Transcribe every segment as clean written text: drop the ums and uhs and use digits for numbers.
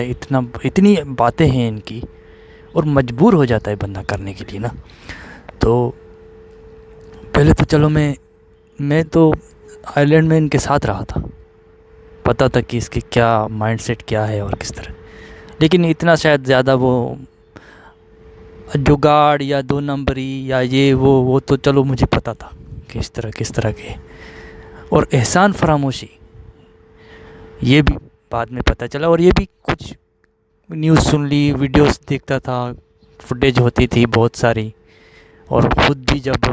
اتنی باتیں ہیں ان کی، اور مجبور ہو جاتا ہے بندہ کرنے کے لیے نا. تو پہلے تو چلو میں تو آئرلینڈ میں ان کے ساتھ رہا تھا، پتہ تھا کہ اس کے کیا مائنڈ سیٹ کیا ہے اور کس طرح. لیکن اتنا شاید زیادہ وہ جگاڑ یا دو نمبری یا یہ وہ تو چلو مجھے پتہ تھا کہ کس طرح کے. اور احسان فراموشی یہ بھی بعد میں پتہ چلا، اور یہ بھی کچھ نیوز سن لی، ویڈیوز دیکھتا تھا، فوٹیج ہوتی تھی بہت ساری. اور خود بھی جب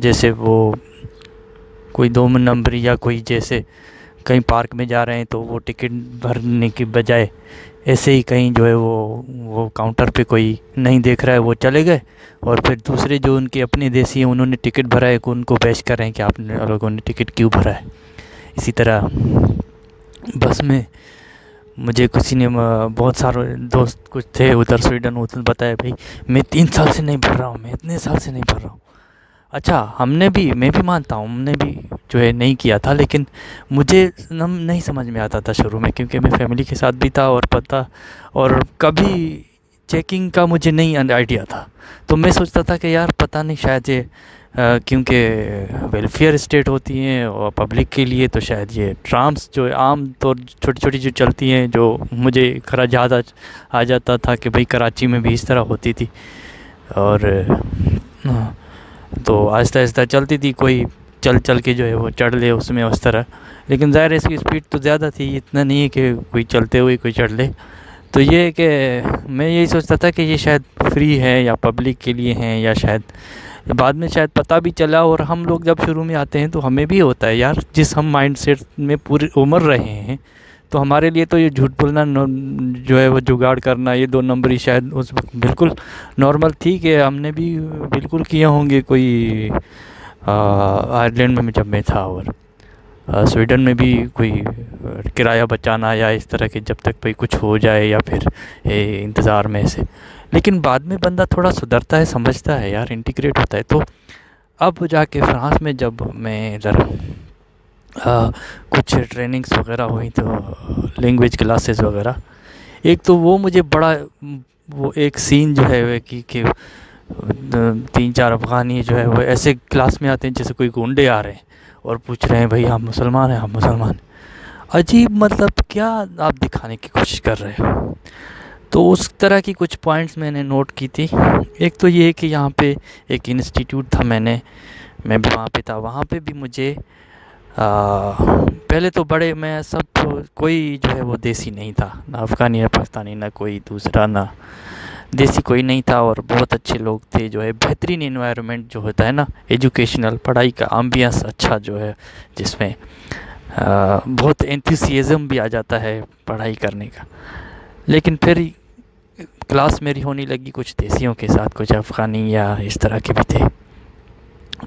جیسے وہ کوئی دو نمبری یا کوئی جیسے کہیں پارک میں جا رہے ہیں تو وہ ٹکٹ بھرنے کی بجائے ایسے ہی کہیں جو ہے وہ کاؤنٹر پہ کوئی نہیں دیکھ رہا ہے وہ چلے گئے، اور پھر دوسرے جو ان کے اپنے دیسی ہیں انہوں نے ٹکٹ بھرا ہے ان کو بیچ کر رہے ہیں کہ آپ لوگوں نے ٹکٹ کیوں بھرا ہے. اسی طرح بس میں مجھے کسی نے بہت سارے دوست کچھ تھے ادھر سویڈن بتایا بھائی میں 3 سال سے نہیں بھر رہا ہوں، میں اتنے سال سے نہیں بھر رہا ہوں. اچھا میں بھی مانتا ہوں ہم نے بھی جو ہے نہیں کیا تھا، لیکن مجھے نہیں سمجھ میں آتا تھا شروع میں، کیونکہ میں فیملی کے ساتھ بھی تھا اور پتہ اور کبھی چیکنگ کا مجھے نہیں آئیڈیا تھا. تو میں سوچتا تھا کہ یار پتہ نہیں شاید یہ کیونکہ ویلفیئر اسٹیٹ ہوتی ہیں اور پبلک کے لیے تو شاید یہ ٹرامس جو عام طور چھوٹی چھوٹی جو چلتی ہیں جو مجھے خراج آ جاتا تھا کہ بھئی کراچی میں بھی اس طرح ہوتی تھی. اور تو آہستہ آہستہ چلتی تھی، کوئی چل کے جو ہے وہ چڑھ لے اس میں اس طرح. لیکن ظاہر ہے اس کی اسپیڈ تو زیادہ تھی، اتنا نہیں ہے کہ کوئی چلتے ہوئے کوئی چڑھ لے. تو یہ کہ میں یہی سوچتا تھا کہ یہ شاید فری ہے یا پبلک کے لیے ہیں، یا شاید بعد میں شاید پتہ بھی چلا. اور ہم لوگ جب شروع میں آتے ہیں تو ہمیں بھی ہوتا ہے یار، جس ہم مائنڈ سیٹ میں پوری عمر رہے ہیں تو ہمارے لیے تو یہ جھوٹ بولنا جو ہے وہ جگاڑ کرنا، یہ 2 نمبری شاید اس وقت بالکل نارمل تھی کہ ہم نے بھی بالکل کیے ہوں گے. کوئی آئرلینڈ میں جب میں تھا اور سویڈن میں بھی کوئی کرایہ بچانا یا اس طرح کے جب تک بھئی کچھ ہو جائے یا پھر انتظار میں سے. لیکن بعد میں بندہ تھوڑا سدھرتا ہے، سمجھتا ہے یار، انٹیگریٹ ہوتا ہے. تو اب جا کے فرانس میں جب میں ادھر کچھ ٹریننگز وغیرہ ہوئی تو لینگویج کلاسز وغیرہ، ایک تو وہ مجھے بڑا وہ ایک سین جو ہے کہ 3-4 افغانی جو ہے وہ ایسے کلاس میں آتے ہیں جیسے کوئی گونڈے آ رہے ہیں اور پوچھ رہے ہیں بھئی آپ مسلمان ہیں، آپ مسلمان ہیں. عجیب، مطلب کیا آپ دکھانے کی کوشش کر رہے ہو. تو اس طرح کی کچھ پوائنٹس میں نے نوٹ کی تھی. ایک تو یہ کہ یہاں پہ ایک انسٹیٹیوٹ تھا، میں بھی وہاں پہ تھا. وہاں پہ بھی مجھے پہلے تو بڑے میں سب کوئی جو ہے وہ دیسی نہیں تھا، نہ افغانی نہ پاکستانی نہ کوئی دوسرا، نہ دیسی کوئی نہیں تھا. اور بہت اچھے لوگ تھے، جو ہے بہترین انوائرمنٹ جو ہوتا ہے نا ایجوکیشنل، پڑھائی کا ایمبینس اچھا جو ہے، جس میں بہت انتھوسیازم بھی آ جاتا ہے پڑھائی کرنے کا. لیکن پھر کلاس میری ہونے لگی کچھ دیسیوں کے ساتھ، کچھ افغانی یا اس طرح کے بھی تھے.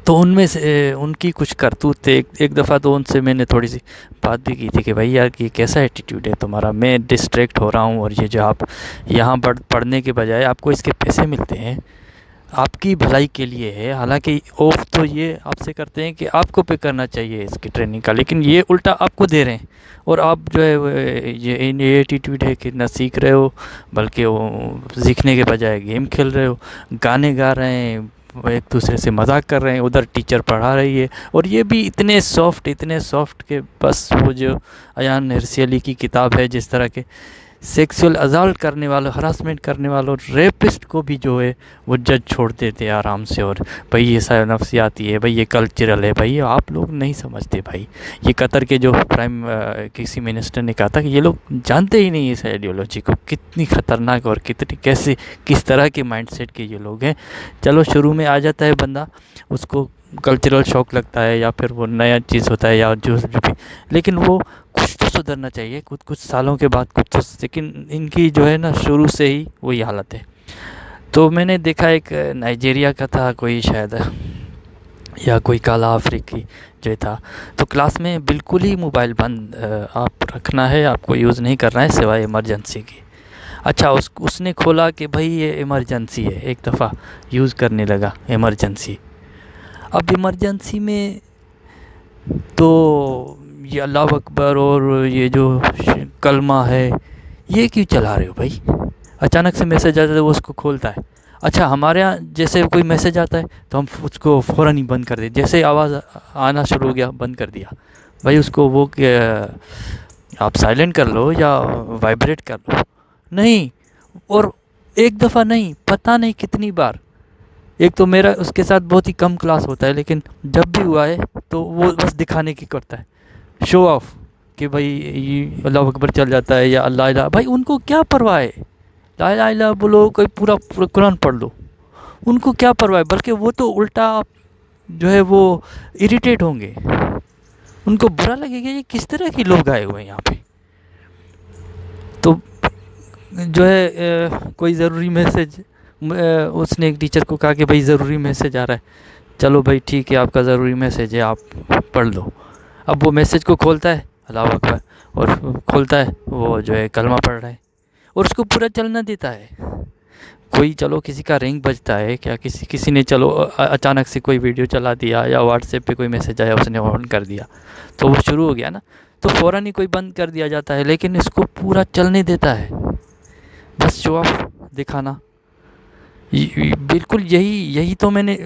تو ان میں سے ان کی کچھ کرتوت تھے. ایک دفعہ تو ان سے میں نے تھوڑی سی بات بھی کی تھی کہ بھائی یار یہ کیسا ایٹیٹیوڈ ہے تمہارا، میں ڈسٹریکٹ ہو رہا ہوں اور یہ جو آپ یہاں پڑھنے کے بجائے آپ کو اس کے پیسے ملتے ہیں، آپ کی بھلائی کے لیے ہے. حالانکہ آف تو یہ آپ سے کرتے ہیں کہ آپ کو پے کرنا چاہیے اس کی ٹریننگ کا، لیکن یہ الٹا آپ کو دے رہے ہیں. اور آپ جو ہے یہ ایٹیٹیوڈ ہے کہ نہ سیکھ رہے ہو، بلکہ وہ سیکھنے کے بجائے گیم کھیل رہے ہو، گانے گا رہے ہیں، ایک دوسرے سے مذاق کر رہے ہیں، ادھر ٹیچر پڑھا رہی ہے. اور یہ بھی اتنے سافٹ کہ بس وہ جو ایان ہرسی علی کی کتاب ہے، جس طرح کے سیکسول ازالٹ کرنے والوں، ہراسمنٹ کرنے والوں، ریپسٹ کو بھی جو ہے وہ جج چھوڑ دیتے آرام سے. اور بھئی یہ سارا نفسیاتی ہے، بھئی یہ کلچرل ہے. بھئی آپ لوگ نہیں سمجھتے. بھائی یہ قطر کے جو کسی منسٹر نے کہا تھا کہ یہ لوگ جانتے ہی نہیں اس آئیڈیالوجی کو، کتنی خطرناک اور کس طرح کے مائنڈ سیٹ کے یہ لوگ ہیں. چلو شروع میں آ جاتا ہے بندہ، اس کو کلچرل شوق لگتا ہے یا پھر وہ نیا چیز ہوتا ہے یا جو بھی، لیکن وہ کچھ تو سدھرنا چاہیے کچھ سالوں کے بعد کچھ تو. لیکن ان کی جو ہے نا شروع سے ہی وہی حالت ہے. تو میں نے دیکھا ایک نائجیریا کا تھا کوئی شاید، یا کوئی کالا افریقی جو تھا. تو کلاس میں بالکل ہی موبائل بند آپ رکھنا ہے، آپ کو یوز نہیں کرنا ہے سوائے ایمرجنسی کی. اچھا اس نے کھولا کہ بھائی یہ ایمرجنسی ہے، ایک دفعہ یوز کرنے لگا ایمرجنسی. اب ایمرجنسی میں تو یہ اللہ اکبر اور یہ جو کلمہ ہے یہ کیوں چلا رہے ہو بھائی؟ اچانک سے میسج آتا ہے وہ اس کو کھولتا ہے. اچھا ہمارے یہاں جیسے کوئی میسج آتا ہے تو ہم اس کو فوراً ہی بند کر دیتے، جیسے آواز آنا شروع ہو گیا بند کر دیا. بھائی اس کو وہ کہ آپ سائلنٹ کر لو یا وائبریٹ کر لو. نہیں، اور ایک دفعہ نہیں، پتہ نہیں کتنی بار. ایک تو میرا اس کے ساتھ بہت ہی کم کلاس ہوتا ہے، لیکن جب بھی ہوا ہے تو وہ بس دکھانے کی کرتا ہے، شو آف، کہ بھائی یہ اللہ اکبر چل جاتا ہے یا اللہ الہ. بھائی ان کو کیا پرواہ ہے؟ لا الہ الا بولو، کوئی پورا قرآن پڑھ لو، ان کو کیا پرواہ ہے؟ بلکہ وہ تو الٹا جو ہے وہ اریٹیٹ ہوں گے، ان کو برا لگے گا یہ کس طرح کے لوگ آئے ہوئے ہیں یہاں پہ. تو جو ہے کوئی ضروری میسج، اس نے ایک ٹیچر کو کہا کہ بھائی ضروری میسج آ رہا ہے. چلو بھائی ٹھیک ہے، آپ کا ضروری میسج ہے، آپ پڑھ لو. اب وہ میسج کو کھولتا ہے، اللہ اکبر، اور کھولتا ہے وہ جو ہے کلمہ پڑھ رہا ہے اور اس کو پورا چلنا دیتا ہے. کوئی چلو کسی کا رنگ بجتا ہے کیا، کسی نے چلو اچانک سے کوئی ویڈیو چلا دیا یا واٹس ایپ پہ کوئی میسج آیا اس نے آن کر دیا تو وہ شروع ہو گیا نا، تو فوراً ہی کوئی بند کر دیا جاتا ہے، لیکن اس کو پورا چلنے دیتا ہے، بس شو آف دکھانا. بالکل یہی تو میں نے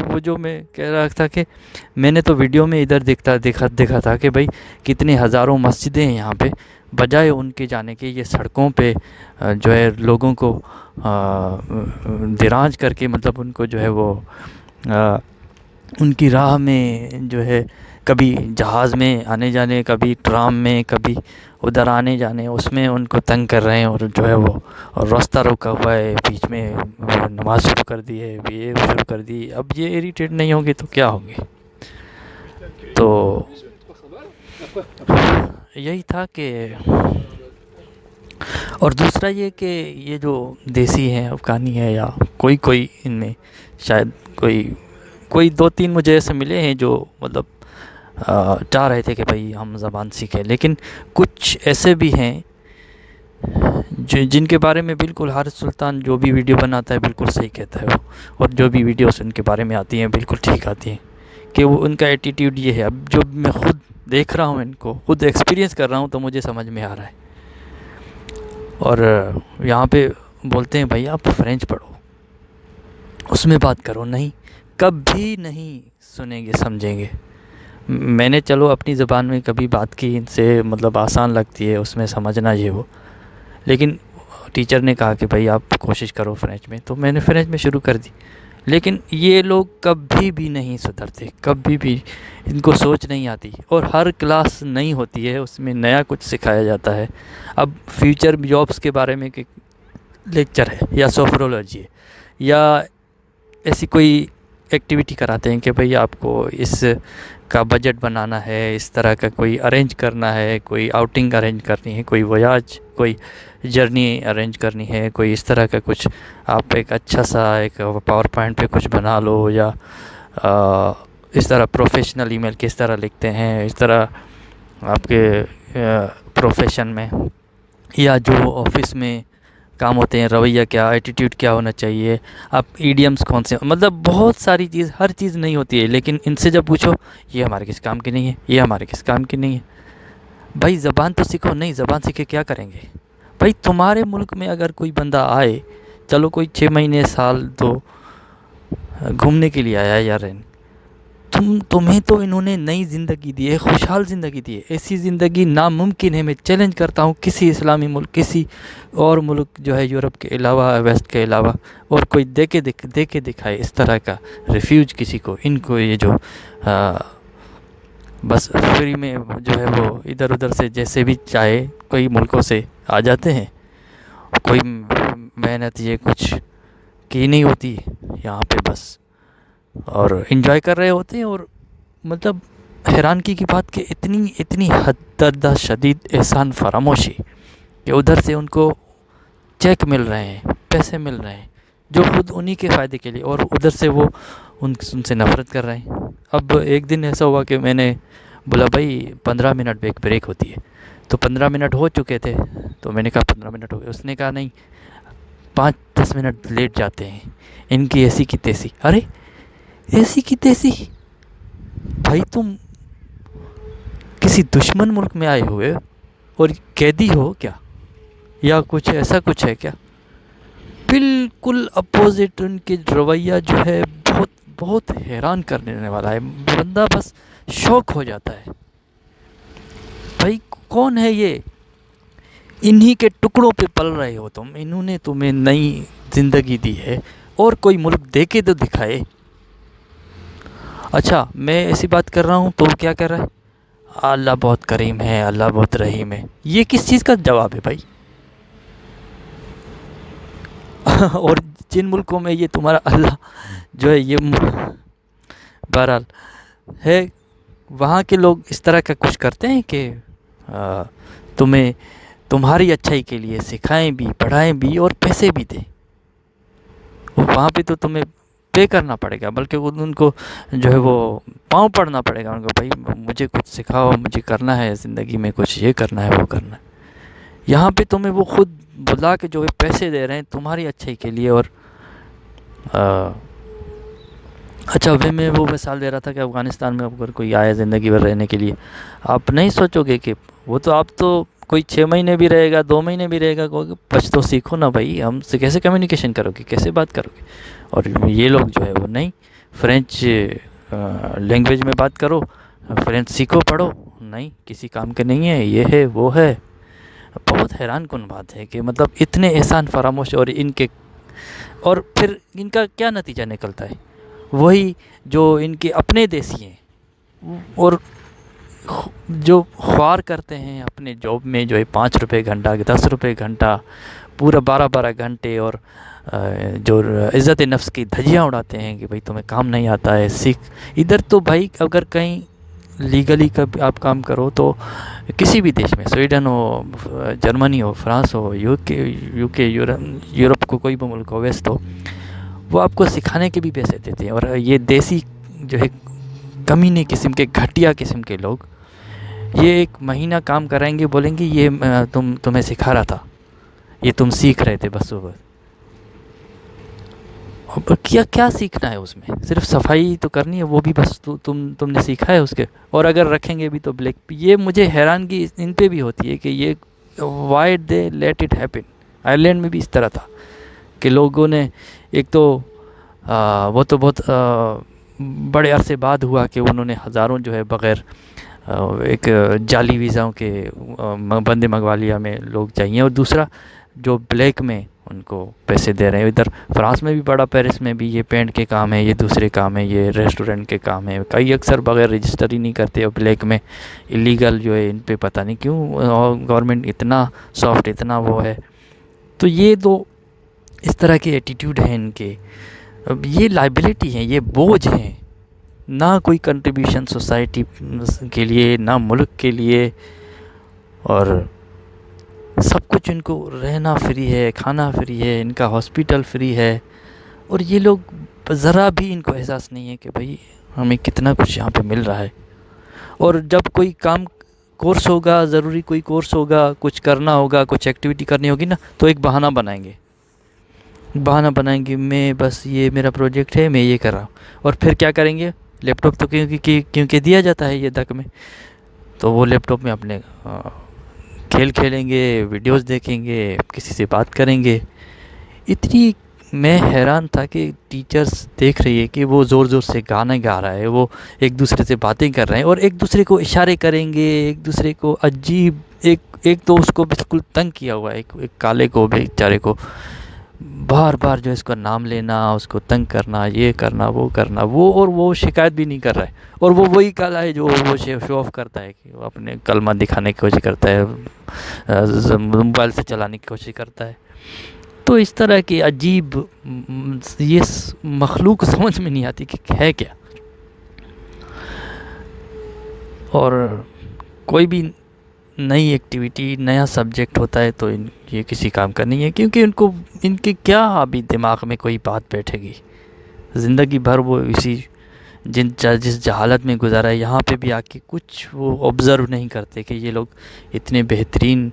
وہ جو میں کہہ رہا تھا کہ میں نے تو ویڈیو میں ادھر دیکھا تھا کہ بھائی کتنے ہزاروں مسجدیں ہیں یہاں پہ، بجائے ان کے جانے کے یہ سڑکوں پہ جو ہے لوگوں کو دیراج کر کے، مطلب ان کو جو ہے وہ ان کی راہ میں جو ہے کبھی جہاز میں آنے جانے، کبھی ٹرام میں، کبھی ادھر آنے جانے، اس میں ان کو تنگ کر رہے ہیں، اور جو ہے وہ راستہ روکا ہوا ہے، بیچ میں نماز شروع کر دی ہے، یہ شروع کر دی. اب یہ اریٹیٹ نہیں ہوں گے تو کیا ہوں گے؟ تو یہی تھا کہ، اور دوسرا یہ کہ یہ جو دیسی ہے، افغانی ہے، یا کوئی ان میں شاید کوئی 2-3 مجھے ایسے ملے ہیں جو مطلب چاہ رہے تھے کہ بھائی ہم زبان سیکھیں، لیکن کچھ ایسے بھی ہیں جن کے بارے میں بالکل حارث سلطان جو بھی ویڈیو بناتا ہے بالکل صحیح کہتا ہے وہ، اور جو بھی ویڈیوز ان کے بارے میں آتی ہیں بالکل ٹھیک آتی ہیں، کہ وہ ان کا ایٹیٹیوڈ یہ ہے. اب جو میں خود دیکھ رہا ہوں، ان کو خود ایکسپیرینس کر رہا ہوں، تو مجھے سمجھ میں آ رہا ہے. اور یہاں پہ بولتے ہیں بھائی آپ فرینچ پڑھو، اس میں بات کرو. نہیں، کبھی نہیں سنیں گے سمجھیں گے. میں نے چلو اپنی زبان میں کبھی بات کی ان سے، مطلب آسان لگتی ہے اس میں سمجھنا یہ وہ، لیکن ٹیچر نے کہا کہ بھائی آپ کوشش کرو فرینچ میں، تو میں نے فرینچ میں شروع کر دی. لیکن یہ لوگ کبھی بھی نہیں سدھرتے، کبھی بھی ان کو سوچ نہیں آتی، اور ہر کلاس نئی ہوتی ہے، اس میں نیا کچھ سکھایا جاتا ہے. اب فیوچر جابس کے بارے میں لیکچر ہے، یا سوفرولوجی ہے، یا ایسی کوئی ایکٹیویٹی کراتے ہیں کہ بھئی آپ کو اس کا بجٹ بنانا ہے، اس طرح کا کوئی ارینج کرنا ہے، کوئی آؤٹنگ ارینج کرنی ہے، کوئی ویاج، کوئی جرنی ارینج کرنی ہے، کوئی اس طرح کا کچھ آپ ایک اچھا سا ایک پاور پوائنٹ پہ کچھ بنا لو، یا اس طرح پروفیشنل ای میل کس طرح لکھتے ہیں، اس طرح آپ کے پروفیشن میں یا جو آفس میں کام ہوتے ہیں رویہ کیا، ایٹیٹیوڈ کیا ہونا چاہیے، آپ ایڈیمز کون سے، مطلب بہت ساری چیز، ہر چیز نہیں ہوتی ہے. لیکن ان سے جب پوچھو یہ ہمارے کس کام کی نہیں ہے، یہ ہمارے کس کام کی نہیں ہے. بھائی زبان تو سیکھو. نہیں، زبان سیکھے کیا کریں گے؟ بھائی تمہارے ملک میں اگر کوئی بندہ آئے، چلو کوئی 6 مہینے سال تو گھومنے کے لیے آیا یا رہنے، تمہیں تو انہوں نے نئی زندگی دی ہے، خوشحال زندگی دی ہے. ایسی زندگی ناممکن ہے. میں چیلنج کرتا ہوں کسی اسلامی ملک، کسی اور ملک جو ہے یورپ کے علاوہ، ویسٹ کے علاوہ، اور کوئی دے کے دکھائے اس طرح کا ریفیوج کسی کو. ان کو یہ جو بس فری میں جو ہے وہ ادھر ادھر سے جیسے بھی چاہے کوئی ملکوں سے آ جاتے ہیں، کوئی محنت یہ کچھ کی نہیں ہوتی یہاں پہ، بس اور انجوائے کر رہے ہوتے ہیں. اور مطلب حیرانگی کی بات کہ اتنی حد درجہ شدید احسان فراموشی کہ ادھر سے ان کو چیک مل رہے ہیں، پیسے مل رہے ہیں جو خود انہی کے فائدے کے لیے، اور ادھر سے وہ ان سے نفرت کر رہے ہیں. اب ایک دن ایسا ہوا کہ میں نے بولا بھائی 15 منٹ بریک ہوتی ہے، تو 15 منٹ ہو چکے تھے، تو میں نے کہا 15 منٹ ہو گئے. اس نے کہا نہیں، 5-10 منٹ لیٹ جاتے ہیں، ان کی ایسی کی تیسی. ارے ایسی کی تیسی؟ بھائی تم کسی دشمن ملک میں آئے ہوئے اور قیدی ہو کیا، یا کچھ ایسا کچھ ہے کیا؟ بالکل اپوزٹ ان کے رویہ جو ہے بہت بہت حیران کرنے والا ہے، بندہ بس شوق ہو جاتا ہے. بھائی کون ہے یہ؟ انہی کے ٹکڑوں پہ پل رہے ہو تم، انہوں نے تمہیں نئی زندگی دی ہے، اور کوئی ملک دے کے تو دکھائے. اچھا میں ایسی بات کر رہا ہوں تو کیا کر رہا ہے؟ اللہ بہت کریم ہے، اللہ بہت رحیم ہے. یہ کس چیز کا جواب ہے بھائی؟ اور جن ملکوں میں یہ تمہارا اللہ جو ہے یہ بہرحال ہے، وہاں کے لوگ اس طرح کا کچھ کرتے ہیں کہ تمہیں تمہاری اچھائی کے لیے سکھائیں بھی، پڑھائیں بھی اور پیسے بھی دیں. وہاں پہ تو تمہیں پے کرنا پڑے گا، بلکہ ان کو جو ہے وہ پاؤں پڑنا پڑے گا ان کو، بھائی مجھے کچھ سکھاؤ، مجھے کرنا ہے زندگی میں کچھ، یہ کرنا ہے وہ کرنا ہے. یہاں پہ تمہیں وہ خود بلا کے جو ہے پیسے دے رہے ہیں تمہاری اچھائی کے لیے. اور اچھا میں وہ مثال دے رہا تھا کہ افغانستان میں اگر کوئی آیا زندگی بھر رہنے کے لیے، آپ نہیں سوچو گے کہ وہ تو آپ تو کوئی 6 مہینے بھی رہے گا، 2 مہینے بھی رہے گا، کچھ تو سیکھو نا بھائی، ہم سے کیسے کمیونیکیشن کرو گے، کیسے بات کرو گے. اور یہ لوگ جو ہے وہ نہیں، فرینچ لینگویج میں بات کرو، فرینچ سیکھو پڑھو، نہیں کسی کام کے نہیں ہے، یہ ہے وہ ہے. بہت حیران کن بات ہے کہ مطلب اتنے احسان فراموش، اور پھر ان کا کیا نتیجہ نکلتا ہے؟ وہی جو ان کے اپنے دیسی ہیں اور جو خوار کرتے ہیں اپنے جاب میں، جو ہے 5 روپے گھنٹہ، 10 روپے گھنٹہ، پورا 12 گھنٹے، اور جو عزت نفس کی دھجیاں اڑاتے ہیں کہ بھائی تمہیں کام نہیں آتا ہے، سیکھ. ادھر تو بھائی اگر کہیں لیگلی آپ کام کرو تو کسی بھی دیش میں، Sweden who, Germany who, France who, you کے یورپ کو کوئی بھی ملک ہو ویسٹ ہو، وہ آپ کو سکھانے کے بھی پیسے دیتے ہیں. اور یہ دیسی جو ہے کمینے قسم کے، گھٹیا قسم کے لوگ، یہ 1 مہینہ کام کرائیں گے، بولیں گے یہ تمہیں سکھا رہا تھا، یہ تم سیکھ رہے تھے بس. کیا سیکھنا ہے اس میں؟ صرف صفائی تو کرنی ہے، وہ بھی بس تم نے سیکھا ہے اس کے. اور اگر رکھیں گے بھی تو بلیک. یہ مجھے حیرانگی ان پہ بھی ہوتی ہے کہ یہ why they let it happen. Ireland میں بھی اس طرح تھا کہ لوگوں نے ایک تو وہ تو بہت بڑے عرصے بعد ہوا کہ انہوں نے ہزاروں جو ہے بغیر ایک جعلی ویزاؤں کے بندے منگوا لیا میں لوگ چاہیے. اور دوسرا جو بلیک میں ان کو پیسے دے رہے ہیں. ادھر فرانس میں بھی پڑا، پیرس میں بھی، یہ پینٹ کے کام ہے، یہ دوسرے کام ہے، یہ ریسٹورنٹ کے کام ہے. کئی اکثر بغیر رجسٹر ہی نہیں کرتے، اور بلیک میں ایلیگل جو ہے ان پہ پتہ نہیں کیوں گورنمنٹ اتنا سافٹ، اتنا وہ ہے. تو یہ دو اس طرح کے ایٹیٹیوڈ ہیں ان کے. یہ لائبلٹی ہیں، یہ بوجھ ہیں، نہ کوئی کنٹریبیوشن سوسائٹی کے لیے، نہ ملک کے لیے. اور سب کچھ ان کو رہنا فری ہے، کھانا فری ہے، ان کا ہاسپیٹل فری ہے. اور یہ لوگ ذرا بھی ان کو احساس نہیں ہے کہ بھئی ہمیں کتنا کچھ یہاں پہ مل رہا ہے. اور جب کوئی کورس ہوگا، ضروری کوئی کورس ہوگا، کچھ کرنا ہوگا، کچھ ایکٹیویٹی کرنی ہوگی نا، تو ایک بہانہ بنائیں گے میں بس یہ میرا پروجیکٹ ہے، میں یہ کر رہا ہوں. اور پھر کیا کریں گے؟ لیپ ٹاپ تو کیونکہ دیا جاتا ہے یہ دک میں، تو وہ لیپ ٹاپ میں اپنے کھیل کھیلیں گے، ویڈیوز دیکھیں گے، کسی سے بات کریں گے. اتنی میں حیران تھا کہ ٹیچرز دیکھ رہی ہے کہ وہ زور زور سے گانا گا رہا ہے، وہ ایک دوسرے سے باتیں کر رہے ہیں، اور ایک دوسرے کو اشارے کریں گے، ایک دوسرے کو عجیب. ایک تو اس کو بالکل تنگ کیا ہوا ہے، ایک کالے کو، بیچارے کو بار بار جو اس کا نام لینا، اس کو تنگ کرنا، یہ کرنا، وہ کرنا. اور وہ شکایت بھی نہیں کر رہا ہے. اور وہ وہی کالا ہے جو وہ شو آف کرتا ہے کہ وہ اپنے کلمہ دکھانے کی کوشش کرتا ہے، موبائل سے چلانے کی کوشش کرتا ہے. تو اس طرح کی عجیب یہ مخلوق سمجھ میں نہیں آتی کہ ہے کیا. اور کوئی بھی نئی ایکٹیویٹی، نیا سبجیکٹ ہوتا ہے تو یہ کسی کام کا نہیں ہے، کیونکہ ان کے کیا ابھی دماغ میں کوئی بات بیٹھے گی. زندگی بھر وہ جس جہالت میں گزارا ہے، یہاں پہ بھی آ کے کچھ وہ آبزرو نہیں کرتے کہ یہ لوگ اتنے بہترین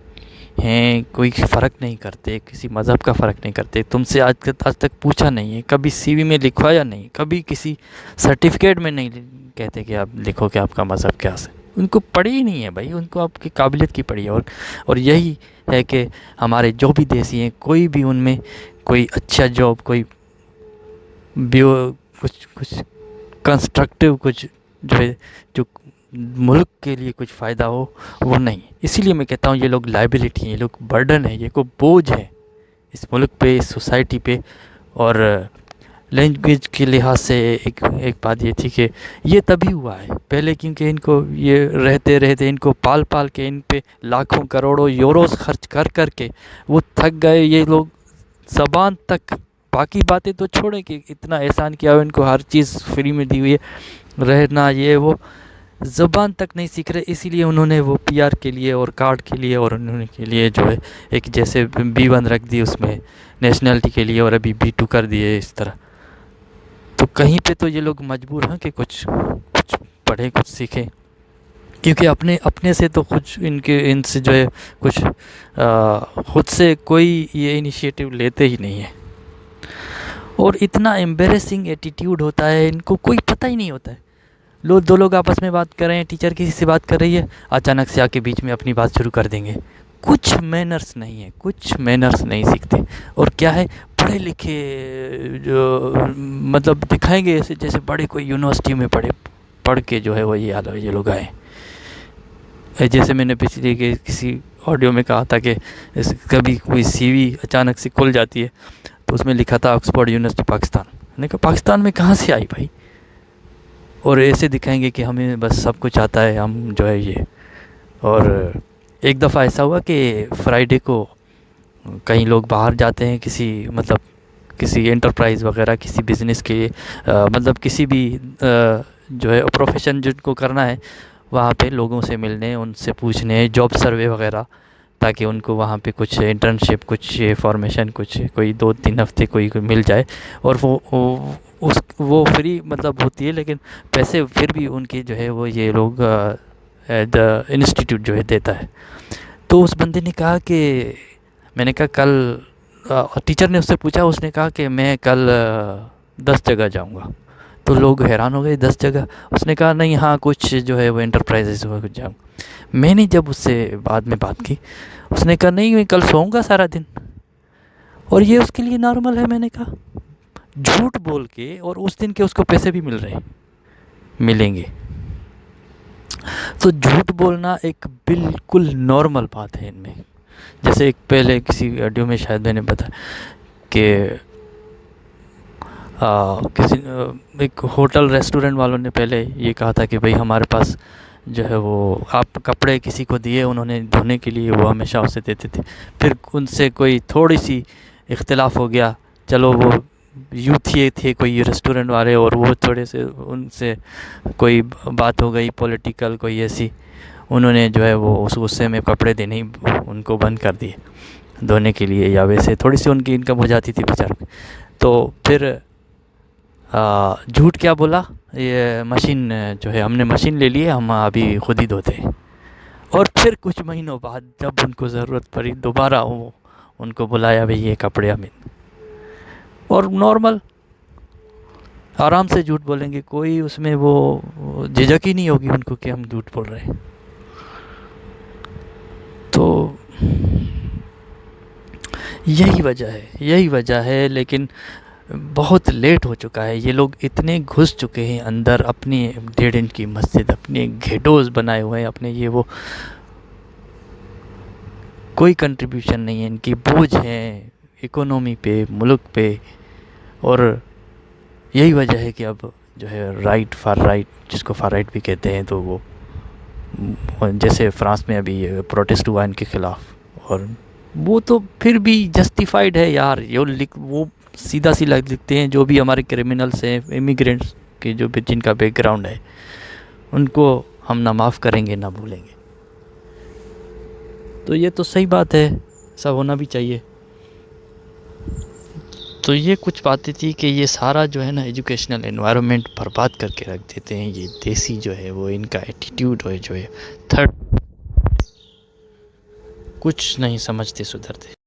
ہیں، کوئی فرق نہیں کرتے، کسی مذہب کا فرق نہیں کرتے. تم سے آج تک پوچھا نہیں ہے، کبھی سی وی میں لکھوایا نہیں، کبھی کسی سرٹیفکیٹ میں نہیں کہتے کہ آپ لکھو کہ آپ کا مذہب کیا ہے. ان کو پڑی ہی نہیں ہے بھائی، ان کو آپ کی قابلیت کی پڑی ہے. اور یہی ہے کہ ہمارے جو بھی دیسی ہیں، کوئی بھی ان میں کوئی اچھا جاب، کوئی کچھ کنسٹرکٹیو، کچھ جو ہے جو ملک کے لیے کچھ فائدہ ہو، وہ نہیں. اسی لیے میں کہتا ہوں یہ لوگ لائبلٹی ہیں، یہ لوگ برڈن ہیں، یہ کو بوجھ ہے اس ملک پہ، اس سوسائٹی پہ. اور لینگویج کے لحاظ سے ایک بات یہ تھی کہ یہ تبھی ہوا ہے پہلے، کیونکہ ان کو یہ رہتے ان کو پال کے ان پہ لاکھوں کروڑوں یوروز خرچ کر کے وہ تھک گئے یہ لوگ. زبان تک، باقی باتیں تو چھوڑیں کہ اتنا احسان کیا ہو ان کو، ہر چیز فری میں دی ہوئی ہے، رہنا یہ وہ، زبان تک نہیں سیکھ رہے. اسی لیے انہوں نے وہ PR کے لیے اور کارڈ کے لیے، اور انہوں نے کے لیے جو ہے ایک جیسے B1 رکھ دی اس میں نیشنلٹی کے لیے، اور ابھی B2 کر دیے اس طرح. تو کہیں پہ تو یہ لوگ مجبور ہیں کہ کچھ پڑھیں، کچھ سیکھیں، کیونکہ اپنے سے تو کچھ ان سے جو ہے کچھ خود سے کوئی یہ انیشیٹو لیتے ہی نہیں ہیں. اور اتنا ایمبیریسنگ ایٹیٹیوڈ ہوتا ہے ان کو، کوئی پتہ ہی نہیں ہوتا ہے. دو لوگ آپس میں بات کر رہے ہیں، ٹیچر کسی سے بات کر رہی ہے، اچانک سے آ کے بیچ میں اپنی بات شروع کر دیں گے. کچھ مینرز نہیں ہے، کچھ مینرز نہیں سیکھتے. اور کیا ہے، پڑھے لکھے جو مطلب دکھائیں گے ایسے جیسے بڑے کوئی یونیورسٹی میں پڑھ کے جو ہے وہ یہ لوگ آئے. جیسے میں نے پچھلے کسی آڈیو میں کہا تھا کہ کبھی کوئی CV اچانک سے کھل جاتی ہے تو اس میں لکھا تھا آکسفورڈ یونیورسٹی پاکستان. میں نے کہا پاکستان میں کہاں سے آئی بھائی؟ اور ایسے دکھائیں گے کہ ہمیں بس سب کچھ آتا ہے، ہم جو ہے یہ. اور ایک دفعہ ایسا ہوا کہ فرائیڈے کو کئی لوگ باہر جاتے ہیں، کسی انٹرپرائز وغیرہ، کسی بزنس کے مطلب کسی بھی جو ہے پروفیشن جن کو کرنا ہے، وہاں پہ لوگوں سے ملنے، ان سے پوچھنے، جاب سروے وغیرہ، تاکہ ان کو وہاں پہ کچھ انٹرنشپ، کچھ فارمیشن، کچھ کوئی 2-3 ہفتے کوئی مل جائے. اور وہ فری مطلب ہوتی ہے، لیکن پیسے پھر بھی ان کے جو ہے وہ یہ لوگ انسٹیٹیوٹ جو ہے دیتا ہے. تو اس بندے نے کہا کہ میں نے کہا کل، ٹیچر نے اس سے پوچھا، اس نے کہا کہ میں کل 10 جگہ جاؤں گا. تو لوگ حیران ہو گئے، 10 جگہ؟ اس نے کہا نہیں، ہاں کچھ جو ہے وہ انٹرپرائزز ہو کچھ جاؤں. میں نے جب اس سے بعد میں بات کی، اس نے کہا نہیں میں کل سوؤں گا سارا دن، اور یہ اس کے لیے نارمل ہے. میں نے کہا جھوٹ بول کے، اور اس دن کے اس کو پیسے بھی ملیں گے. تو جھوٹ بولنا ایک بالکل نارمل بات ہے ان میں. جیسے ایک پہلے کسی آڈیو میں شاید میں نے بتایا کہ کسی ایک ہوٹل ریسٹورنٹ والوں نے پہلے یہ کہا تھا کہ بھئی ہمارے پاس جو ہے وہ آپ کپڑے کسی کو دیے انہوں نے دھونے کے لیے، وہ ہمیشہ اسے دیتے تھے. پھر ان سے کوئی تھوڑی سی اختلاف ہو گیا، چلو وہ یوتھ یہ تھے کوئی ریسٹورنٹ والے، اور وہ تھوڑے سے ان سے کوئی بات ہو گئی پولیٹیکل کوئی ایسی، انہوں نے جو ہے وہ اس غصے میں کپڑے دینے ہی ان کو بند کر دیے دھونے کے لیے، یا ویسے تھوڑی سی ان کی انکم ہو جاتی تھی بیچاروں کی. تو پھر جھوٹ کیا بولا، یہ مشین جو ہے ہم نے مشین لے لی ہے، ہم ابھی خود ہی دھوتے ہیں. اور پھر کچھ مہینوں بعد جب ان کو ضرورت پڑی دوبارہ ان کو بلایا، بھئی یہ کپڑے ہمیں، اور نارمل آرام سے جھوٹ بولیں گے، کوئی اس میں وہ جھجک ہی نہیں ہوگی ان کو کہ ہم جھوٹ بول رہے ہیں. تو یہی وجہ ہے. لیکن بہت لیٹ ہو چکا ہے، یہ لوگ اتنے گھس چکے ہیں اندر، اپنی 1.5 انچ کی مسجد، اپنے گھیٹوز بنائے ہوئے ہیں، اپنے یہ وہ، کوئی کنٹریبیوشن نہیں ہے ان کی، بوجھ ہیں اکانومی پہ، ملک پہ. اور یہی وجہ ہے کہ اب جو ہے فار رائٹ جس کو فار رائٹ بھی کہتے ہیں، تو وہ جیسے فرانس میں ابھی پروٹیسٹ ہوا ان کے خلاف، اور وہ تو پھر بھی جسٹیفائیڈ ہے یار. وہ سیدھا لکھتے ہیں، جو بھی ہمارے کرمنلس ہیں، امیگرینٹس کے جو بھی جن کا بیک گراؤنڈ ہے، ان کو ہم نہ معاف کریں گے نہ بھولیں گے. تو یہ تو صحیح بات ہے، ایسا ہونا بھی چاہیے. تو یہ کچھ باتیں تھی کہ یہ سارا جو ہے نا ایجوکیشنل انوائرمنٹ برباد کر کے رکھ دیتے ہیں یہ دیسی جو ہے وہ، ان کا ایٹیٹیوڈ جو ہے تھرڈ، کچھ نہیں سمجھتے سدھرتے.